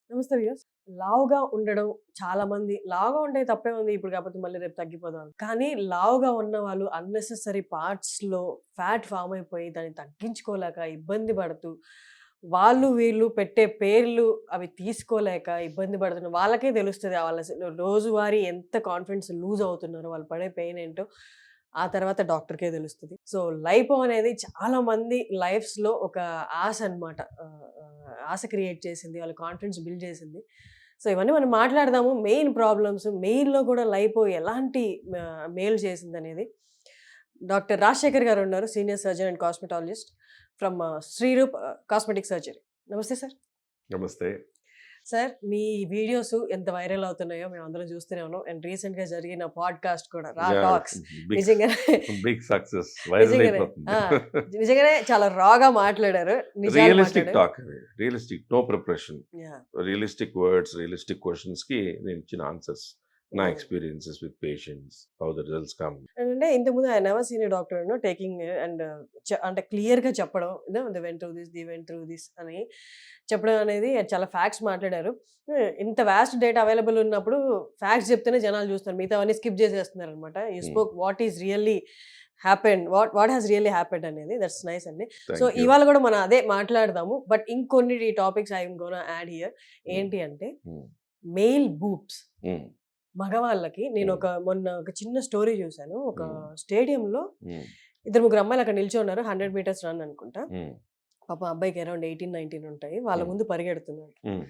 నమస్తే వ్యూయర్స్. లావుగా ఉండడం చాలా మంది లావుగా ఉంటే తప్పే ఉంది. ఇప్పుడు కాకపోతే మళ్ళీ రేపు తగ్గిపోదాం అని. కానీ లావుగా ఉన్నవాళ్ళు అన్నెసెసరీ పార్ట్స్‌లో ఫ్యాట్ ఫార్మ్ అయిపోయి దాన్ని తగ్గించుకోలేక ఇబ్బంది పడుతూ, వాళ్ళు వీళ్ళు పెట్టే పేర్లు అవి తీసుకోలేక ఇబ్బంది పడుతున్న వాళ్ళకే తెలుస్తది. వాళ్ళ రోజువారీ ఎంత కాన్ఫిడెన్స్ లూజ్ అవుతున్నారో, వాళ్ళు పడే పెయిన్ ఏంటో ఆ తర్వాత డాక్టర్‌కే తెలుస్తది. సో, లైపో అనేది చాలా మంది లైఫ్స్‌లో ఒక ఆశ అన్నమాట. ఆశ క్రియేట్ చేసింది. వాళ్ళ కాన్ఫిడెన్స్ బిల్డ్ చేసింది. సో, ఇవన్నీ మనం మాట్లాడదాము. మెయిన్ ప్రాబ్లమ్స్, మెయిన్‌లో కూడా లైపో ఎలాంటి మేలు చేసిందనేది. డాక్టర్ రాజశేఖర్ గారు ఉన్నారు. Senior surgeon and cosmetologist from Shreeroop cosmetic surgery. నమస్తే సార్. నమస్తే. సార్, మీ వీడియోస్ ఎంత వైరల్ అవుతున్నాయో మేమందరం చూస్తూనే ఉన్నాం. అండ్ రీసెంట్‌గా జరిగిన పాడ్‌కాస్ట్ కూడా 'రా యాహ్! టాక్స్' బిగ్ నిజంగానే బిగ్ సక్సెస్. వైరల్ నిజంగానే. అయిపోతుంది. ఆ! నిజంగానే చాలా రాగా మాట్లాడారు. నిజాలు రియలిస్టిక్ మాట్లాడారు. టాక్ అది. Realistic. No preparation. Yeah! Realistic words, realistic క్వెషన్స్‌కి నేను ఇచ్చిన ఆన్సర్స్. నా hmm. Experiences with patients. How the results come. అంటే ఇంతకుముందు I never seen a doctor taking and అంటే క్లియర్‌గా చెప్పడం. They went through this, they went through this అని చెప్పడం అనేది చాలా ఫ్యాక్ట్స్ మాట్లాడారు. ఇంత వాస్ట్ డేటా అవైలబుల్ ఉన్నప్పుడు ఫ్యాక్ట్స్ చెప్తేనే జనాలు చూస్తారు. మిగతావన్నీ స్కిప్ చేసేస్తున్నారనమాట. You hmm. Spoke what is really happened, what has really happened అనేది. దట్స్ నైస్ అండి. So, thank you. ఇవాళ కూడా మనం అదే మాట్లాడదాము. బట్ ఇంకొన్ని topics I am gonna add here. హ్మ్. ఏంటి అంటే హ్మ్. Mail boobs. హ్మ్. మగవాళ్ళకి నేను మొన్న ఒక చిన్న స్టోరీ చూసాను. ఒక హ్మ్. స్టేడియంలో హ్మ్. ఇద్దరు ముగ్గురు అమ్మాయిలు అక్కడ నిల్చున్నారు. 100 మీటర్స్ రన్ అనుకుంటా. హ్మ్. పాపం అబ్బాయికి అరౌండ్ 18, 19 ఉంటాయి. వాళ్ళ హ్మ్. ముందు పరిగెడుతున్నాడు. హ్మ్.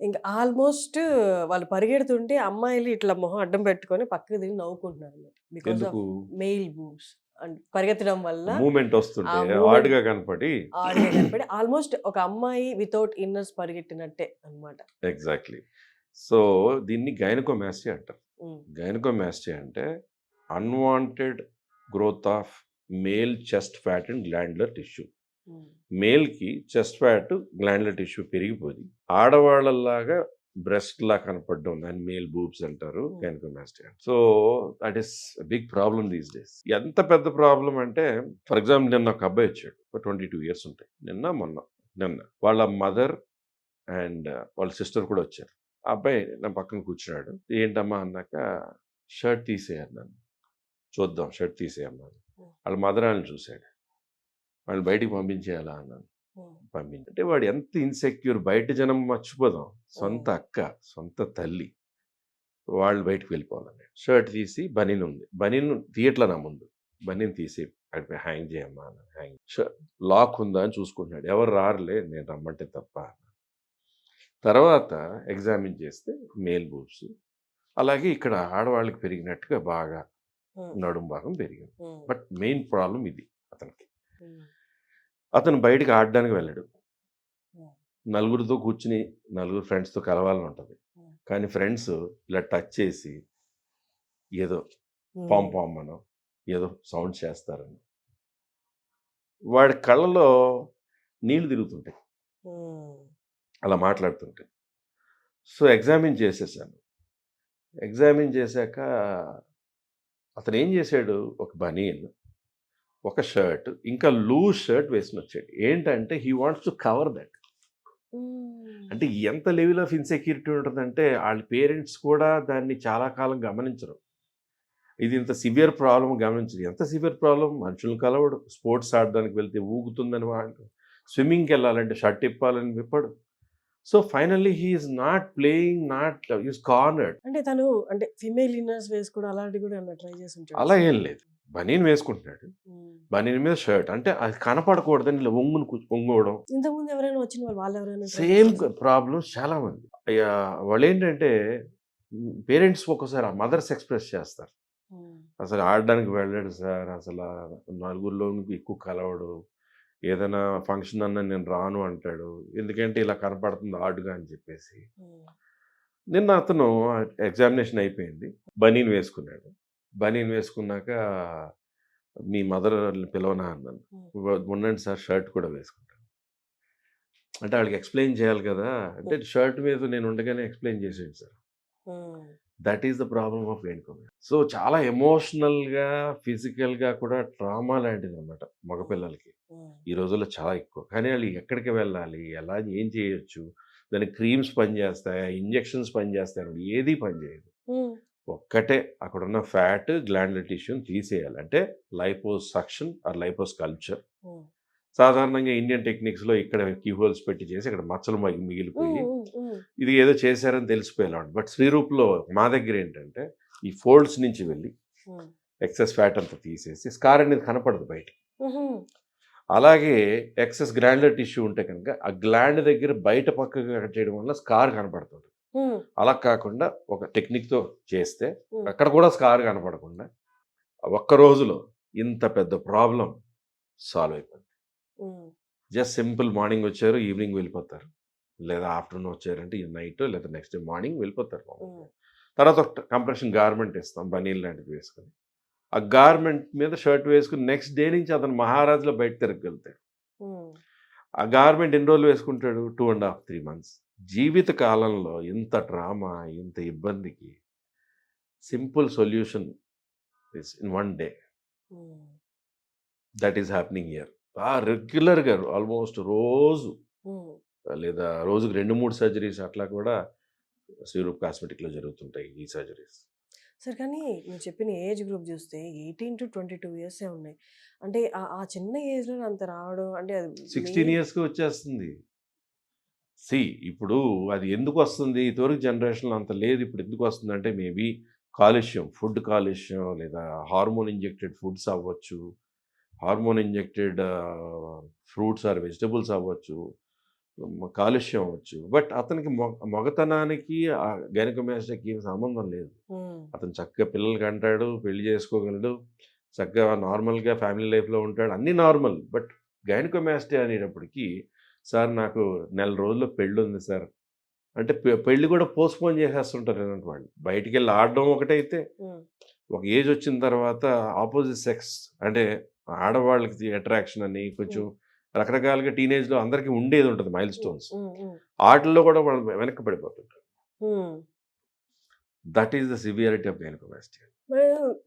ఇంక ఆల్మోస్ట్ వాళ్ళు పరిగెడుతుంటే అమ్మాయిలు ఇట్లా మొహం అడ్డం పెట్టుకొని పక్కకి తిరిగి నవ్వుకుంటున్నారన్నమాట. బికాస్ ఆఫ్ ఎందుకు? Mail boobs. అండ్ పరిగెత్తడం వల్ల మూవ్‌మెంట్ ఆ వస్తుంటే మూవ్‌మెంట్ ఆడ్‌గా కనపడి ఆడ్‌గా కనపడి ఆల్మోస్ట్ ఒక అమ్మాయి వితౌట్ ఇన్నర్స్ పరిగెట్టినట్టే అన్నమాట. ఎగ్జాక్ట్‌లీ. సో, దీన్ని గైనకోమాస్టియా అంటారు. హ్మ్. గైనకోమాస్టియా అంటే unwanted growth of male chest fat and glandular tissue. Hmm. మేల్‌కి చెస్ట్ ఫ్యాట్, గ్లాండ్యులర్ టిష్యూ పెరిగిపోయి ఆడవాళ్ళలాగా బ్రెస్ట్‌లా కనపడడం దాన్ని మేల్ బూబ్స్ అంటారు. Hmm. Gynaecomastia. So, that is big problem these days. ఎంత పెద్ద ప్రాబ్లమ్ అంటే ఫర్ ఎగ్జాంపుల్ నిన్న ఒక అబ్బాయి వచ్చాడు. 22 ఇయర్స్ ఉంటాయి. నిన్న. వాళ్ళ మదర్ అండ్ వాళ్ళ సిస్టర్ కూడా వచ్చారు. ఆ అబ్బాయి నా పక్కన కూర్చున్నాడు. ఏంటమ్మా అన్నాక షర్ట్ తీసేయి అన్నాను. చూద్దాం షర్ట్ తీసేయన్నాను. హ్మ్. వాళ్ళ మదర్ ఆళ్ళని చూసాడు. వాళ్ళని బయటికి పంపించేయాలా అన్నాను. హ్మ్. అంటే వాడు ఎంత ఇన్‌సెక్యూర్ బయట జనం మర్చిపోదాం. సొంత హ్మ్. అక్క, సొంత తల్లి. వాళ్ళు బయటికి వెళ్ళిపోవాలన్నాడు. షర్ట్ తీసి బనీన్ ఉంది. బనీన్ తీయట్లా నా ముందు. బనీన్ తీసి అక్కడ హ్యాంగ్ చేయమ్మా అన్నాను. లాక్ ఉందా అని చూసుకుంటున్నాడు. ఎవరు రారులే నేను రమ్మంటే తప్ప. తర్వాత ఎగ్జామిన్ చేస్తే మేల్ బూబ్స్. అలాగే ఇక్కడ ఆడవాళ్ళకి పెరిగినట్టుగా బాగా హ్మ్. నడుము భాగం పెరిగింది. హ్మ్. బట్ మెయిన్ ప్రాబ్లమ్ ఇది అతనికి. హ్మ్. అతను బయటికి ఆడడానికి వెళ్ళాడు. హ్మ్. నలుగురితో కూర్చుని నలుగురు ఫ్రెండ్స్‌తో కలవాలని ఉంటది. హ్మ్. కానీ ఫ్రెండ్స్ ఇలా టచ్ చేసి ఏదో పామ్ హ్మ్. పామ్ అనో ఏదో సౌండ్ చేస్తారని. వాడి కళ్ళలో నీళ్లు తిరుగుతుంటాయి. హ్మ్. అలా మాట్లాడుతుంటే. సో, ఎగ్జామిన్ చేసేసాను. ఎగ్జామిన్ చేశాక అతనేం చేశాడు ఒక బనీన్, ఒక షర్ట్, ఇంకా లూజ్ షర్ట్ వేసుకొనొచ్చాడు. ఏంటంటే he wants to cover that. Hmm. అంటే ఎంత లెవెల్ ఆఫ్ ఇన్‌సెక్యూరిటీ ఉంటదంటే ఆళ్ళ పేరెంట్స్ కూడా దాన్ని చాలా కాలం గమనించరు. ఇది ఇంత సివియర్ ప్రాబ్లమ్ గమనించరు. ఎంత సివియర్ ప్రాబ్లమ్ మనుషుల్ని కలవడు. స్పోర్ట్స్ ఆడడానికి వెళ్తే ఊగుతుందని వాడు. స్విమ్మింగ్‌కెళ్ళాలంటే షర్ట్ ఇప్పాలని విప్పడు. So, finally he is not playing he is cornered. అంటే తను అంటే ఫీమేల్ ఇన్నర్స్ వేసుకోవడం అలాంటివి కూడా ఏమన్నా ట్రై చేసుంటాడా అలా సార్? ఏం లేదు. బనీన్ వేసుకుంటున్నాడు. హ్మ్. బనీన్ మీద షర్ట్. అంటే అది కనపడకూడదని ఇలా ఒంగోవడం. ఇంతకుముందు ఎవరైనా వచ్చిన వాళ్ళెవరైనా ట్రై సేమ్ చేసారా? ప్రాబ్లమ్స్ చాలా మంది. వాళ్ళేంటంటే పేరెంట్స్ ఒక్కోసారి ఆ మదర్స్ ఎక్స్‌ప్రెస్ చేస్తారు. హ్మ్. అసలు ఆడడానికి వెళ్ళాడు సార్. నలుగురిలోను ఎక్కువ కలవడు. ఏదైనా ఫంక్షన్ అన్నా నేను రాను అంటాడు. ఎందుకంటే ఇలా కనపడుతుంది ఆడ్‌గా అని చెప్పేసి. హ్మ్. నిన్న అతను ఎగ్జామినేషన్ అయిపోయింది. బనీన్ వేసుకున్నాడు. బనీన్ వేసుకున్నాక మీ మదర్‌ని పిలవనా అన్నాను. హ్మ్. ఉండండి సార్ షర్ట్ కూడా వేసుకుంటాను. అంటే ఆళ్ళకి ఎక్స్‌ప్లెయిన్ చేయాలి కదా! అంటే హ్మ్. షర్ట్ మీద నేను ఉండగానే ఎక్స్‌ప్లెయిన్ చేసేయండి సార్. హ్మ్. That is the problem of gynaecomastia. So, చాలా ఎమోషనల్‌గా, ఫిజికల్‌గా కూడా ట్రామా లాంటిదనమాట హ్మ్. మగపిల్లలకి. హ్మ్. ఈ రోజుల్లో చాలా ఎక్కువ. కానీ ఆళ్ళు ఎక్కడికి వెళ్ళాలి? ఎలా ఏం చేయొచ్చు? దాని క్రీమ్స్ పనిచేస్తాయా, ఇంజెక్షన్స్ పనిచేస్తాయా, ఏది పనిచేయదు. ఒక్కటే అక్కడున్న ఫ్యాట్ గ్లాండ్యులర్ టిష్యూని తీసేయాలి. అంటే లైపోస్ సక్షన్ ఆర్ లైపోస్ కల్చర్. సాధారణంగా ఇండియన్ టెక్నిక్స్లో ఇక్కడ కీ హోల్స్ పెట్టి చేసి ఇక్కడ మచ్చలు మిగిలిపోయి ఇది ఏదో చేశారని తెలిసిపోయేలాంటి. బట్ శ్రీరూప్లో మా దగ్గర ఏంటంటే ఈ ఫోల్డ్స్ నుంచి వెళ్ళి ఎక్సెస్ ఫ్యాట్ అంతా తీసేసి స్కార్ అనేది కనపడదు బయట. అలాగే ఎక్సెస్ గ్లాండ్యులర్ టిష్యూ ఉంటే కనుక ఆ గ్లాండ్ దగ్గర బయట పక్కగా కట్ చేయడం వల్ల స్కార్ కనపడుతుంది. అలా కాకుండా ఒక టెక్నిక్తో చేస్తే అక్కడ కూడా స్కార్ కనపడకుండా ఒక్క రోజులో ఇంత పెద్ద ప్రాబ్లం సాల్వ్ అయిపోతుంది. జస్ట్ సింపుల్ మార్నింగ్ వచ్చారు, ఈవినింగ్ వెళ్ళిపోతారు, లేదా ఆఫ్టర్నూన్ వచ్చారంటే నైట్ లేదా నెక్స్ట్ డే మార్నింగ్ వెళ్ళిపోతారు. తర్వాత ఒక కంప్రెషన్ గార్మెంట్ ఇస్తాం, బనీల్ లాంటిది వేసుకొని ఆ గార్మెంట్ మీద షర్ట్ వేసుకుని నెక్స్ట్ డే నుంచి అతను మహారాజులో బయట తిరగలుగుతాడు. ఆ గార్మెంట్ ఎన్ని రోజులు వేసుకుంటాడు? 2.5 3 months. జీవిత కాలంలో ఇంత డ్రామా, ఇంత ఇబ్బందికి simple solution is in 1 day. That is happening here. రెగ్యులర్గా ఆల్మోస్ట్ రోజు లేదా రోజుకి 2-3 సర్జరీస్ అట్లా కూడా శ్రీరూప్ కాస్మెటిక్లో జరుగుతుంటాయి ఈ సర్జరీస్. సార్ కానీ మీరు చెప్పిన ఏజ్ గ్రూప్ చూస్తే 18 to 22 years ఉన్నాయి. అంటే ఆ చిన్న ఏజ్లో అంత రావడం అంటే అది 16 yearsకి వచ్చేస్తుంది. ఇప్పుడు అది ఎందుకు వస్తుంది? ఇదివరకు జనరేషన్లో అంత లేదు, ఇప్పుడు ఎందుకు వస్తుంది అంటే మేబీ కాలుష్యం, ఫుడ్ కాలుష్యం, లేదా హార్మోన్ ఇంజెక్టెడ్ ఫుడ్స్ అవ్వచ్చు, hormone injected fruits or vegetables అవ్వచ్చు, కాలుష్యం అవ్వచ్చు. బట్ అతనికి మగతనానికి గైనకోమాస్టియాకి ఏం సంబంధం లేదు. అతను చక్కగా పిల్లలు కంటాడు, పెళ్లి చేసుకోగలడు, చక్కగా నార్మల్గా ఫ్యామిలీ లైఫ్లో ఉంటాడు, అన్నీ నార్మల్. బట్ గైనకోమాస్టియా అనేటప్పటికీ సార్ నాకు 1 నెల రోజుల్లో పెళ్ళి ఉంది సార్ అంటే పెళ్ళి కూడా పోస్ట్పోన్ చేసేస్తుంటారు అన్నట్టు. వాళ్ళు బయటికి వెళ్ళి ఆడడం ఒకటైతే ఒక ఏజ్ వచ్చిన తర్వాత ఆపోజిట్ సెక్స్ అంటే ఆడవాళ్ళకి అట్రాక్షన్ అని కొంచెం రకరకాలుగా టీనేజ్లో అందరికీ ఉండేది ఉంటుంది మైల్ స్టోన్స్. ఆటల్లో కూడా వాళ్ళు వెనక్కి పడిపోతుంటారు. That is the severity of gynaecomastia.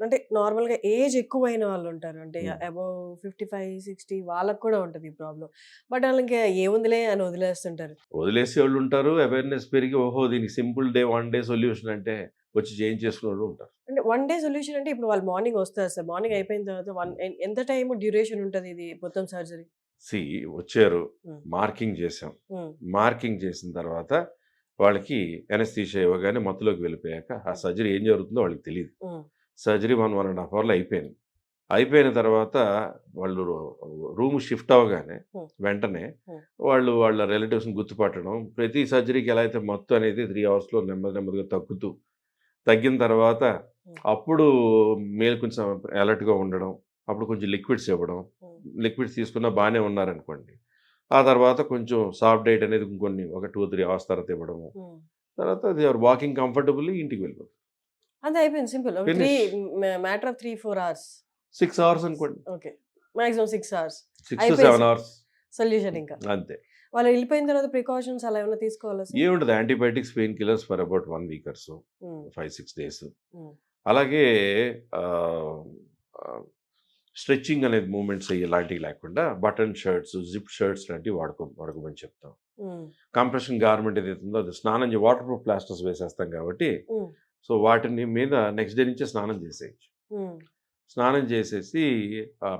అంటే నార్మల్గా ఏజ్ ఎక్కువైన వాళ్ళు ఉంటారు, అంటే అబౌవ్ 55-60 వాళ్ళకు కూడా ఉంటుంది ఈ ప్రాబ్లం. బట్ వాళ్ళకి ఏముందిలే అని వదిలేస్తుంటారు. వదిలేసే వాళ్ళు ఉంటారు. అవేర్నెస్ పెరిగి ఓహో దీనికి సింపుల్ డే 1 day సొల్యూషన్ అంటే వచ్చి చేంజ్ చేసుకునే వాళ్ళు ఉంటారు. అంటే 1 day సొల్యూషన్ అంటే ఇప్పుడు వాళ్ళు మార్నింగ్ వస్తారు సార్, మార్నింగ్ అయిపోయిన తర్వాత ఎంత టైం డ్యూరేషన్ ఉంటుంది ఇది మొత్తం సర్జరీ? వచ్చారు, మార్కింగ్ చేసాం, మార్కింగ్ చేసిన తర్వాత వాళ్ళకి ఎనస్థీషియా ఇవ్వగానే మత్తులోకి వెళ్ళిపోయాక ఆ సర్జరీ ఏం జరుగుతుందో వాళ్ళకి తెలియదు. సర్జరీ 1.5 hours అయిపోయింది. అయిపోయిన తర్వాత వాళ్ళు రూమ్ షిఫ్ట్ అవ్వగానే వెంటనే వాళ్ళు వాళ్ళ రిలేటివ్స్ని గుర్తుపట్టడం, ప్రతి సర్జరీకి ఎలా అయితే మత్తు అనేది 3 hours నెమ్మదిగా తగ్గిన తర్వాత అప్పుడు మేలు కొంచెం అలర్ట్గా ఉండడం, అప్పుడు కొంచెం లిక్విడ్స్ ఇవ్వడం, లిక్విడ్స్ తీసుకున్నా బాగానే ఉన్నారనుకోండి, ఆ తర్వాత కొంచెం సాఫ్ట్ డైట్ అనేది ఇంకొన్ని ఒక 2-3 hours తర్వాత ఇవ్వడము, తర్వాత దే ఆర్ వాకింగ్ కంఫర్టబుల్లీ ఇంటికి వెళ్ళిపోతారు. అంతే అయిపోయింది, simple. Matter of 3-4 hours, 6 hours అనుకోండి. Okay, maximum 6 hours, 6 to 7 hours solution. ఇంకా అంతే. వాళ్ళు వెళ్ళిపోయిన తర్వాత ప్రికాషన్స్ అలా ఏమైనా తీసుకోవాలా? ఏముంటుంది, antibiotics, pain killers for about 1 week or so, 5-6 days. అలాగే స్ట్రెచ్చింగ్ అనేది మూమెంట్స్ ఇలాంటివి లేకుండా బటన్ షర్ట్స్, జిప్ షర్ట్స్ లాంటివి వాడుకోమని చెప్తాం. కంప్రెషన్ గార్మెంట్ ఏదైతే ఉందో అది స్నానం వాటర్ ప్రూఫ్ ప్లాస్టర్స్ వేసేస్తాం కాబట్టి సో వాటిని మీద నెక్స్ట్ డే నుంచే స్నానం చేసేయచ్చు. స్నానం చేసేసి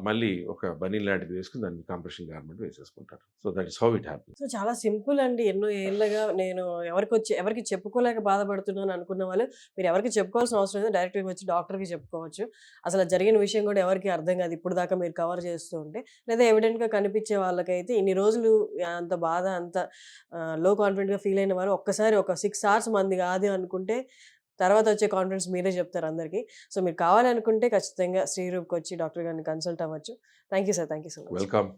మళ్ళీ ఒక బనీన్ లాంటిది వేసుకుని దాన్ని కంప్రెషన్ గార్మెంట్ వేసేసుకుంటారు. So that is how it happens. So చాలా సింపుల్ అండి. ఎన్నో ఏళ్ళగా నేను ఎవరికి చెప్పుకోలేక బాధపడుతున్నాను అనుకున్న వాళ్ళు మీరు ఎవరికి చెప్పుకోవాల్సిన అవసరం లేదు, డైరెక్ట్గా వచ్చి డాక్టర్కి చెప్పుకోవచ్చు. అసలు జరిగిన విషయం కూడా ఎవరికి అర్థం కాదు ఇప్పుడు దాకా మీరు కవర్ చేస్తూ ఉంటే. లేదా ఎవిడెంట్గా కనిపించే వాళ్ళకైతే ఇన్ని రోజులు అంత బాధ, అంత లో కాన్ఫిడెంట్గా ఫీల్ అయిన వారు ఒక్కసారి ఒక 6 hours మంది కాదు అనుకుంటే తర్వాత వచ్చే కాన్ఫిడెన్స్ మీరే చెప్తారు అందరికీ. సో మీరు కావాలనుకుంటే ఖచ్చితంగా శ్రీరూప్కి వచ్చి డాక్టర్ గారిని కన్సల్ట్ అవ్వచ్చు. Thank you sir, thank you so much. Welcome.